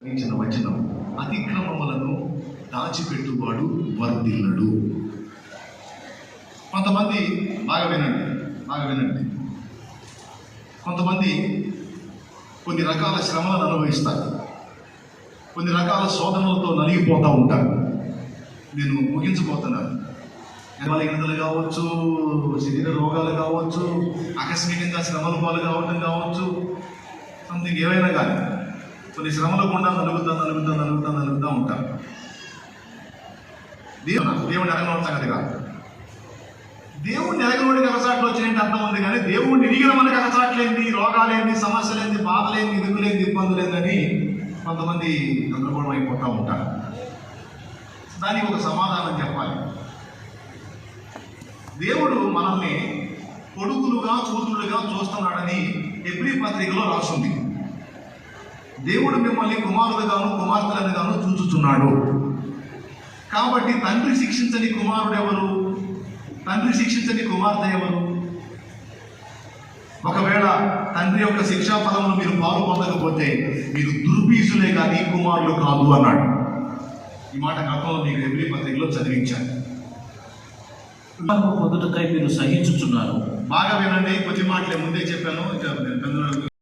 ఇచ్చిన వచనం, అతిక్రమములను దాచిపెట్టువాడు వర్ధిల్లడు. కొంతమంది బాగా వినండి, కొంతమంది కొన్ని రకాల శ్రమలను అనుభవిస్తారు, కొన్ని రకాల శోధనలతో నలిగిపోతూ ఉంటారు. నేను ముగించబోతున్నాను. బలహీనతలు కావచ్చు, శరీర రోగాలు కావచ్చు, ఆకస్మికంగా శ్రమల పాలు కావటం కావచ్చు, సంథింగ్ ఏవైనా కానీ కొన్ని శ్రమలు కూడా నలుగుతూ ఉంటారు. దేవుడిని ఎరగనోడి సంగతి కాదు. దేవుడిని ఎరగనోడికి అగసాట్లు వచ్చినట్టు అర్థం ఉంది, కానీ దేవుడిని ఎరిగిన మనకి అగసాట్లేంది, రోగాలేంది, సమస్యలేంది, బాధలేంది, ఇరుకులేంది, ఇబ్బందులేందని కొంతమంది గందరగోళం అయిపోతూ ఉంటారు. దానికి ఒక సమాధానం చెప్పాలి. దేవుడు మనల్ని కొడుకులుగా కూతురులుగా చూస్తున్నాడని హెబ్రీ పత్రికలో రాస్తుంది. దేవుడు మిమ్మల్ని కుమారులుగాను కుమార్తెలుగాను చూచుచున్నాడు. కాబట్టి తండ్రి శిక్షించని కుమారుడు ఎవరు, తండ్రి శిక్షించని కుమార్తె ఎవరు? ఒకవేళ తండ్రి యొక్క శిక్షా ఫలములు మీరు పాలు పొందకపోతే మీరు దుర్బీజులే కానీ కుమారులు కాదు అన్నాడు. ఈ మాట గతంలో మీకు హెబ్రీ పత్రికలో చదివించాను. పొందుటకై మీరు సహించుచున్నారు. బాగా వినండి, కొద్ది మాటలే ముందే చెప్పాను.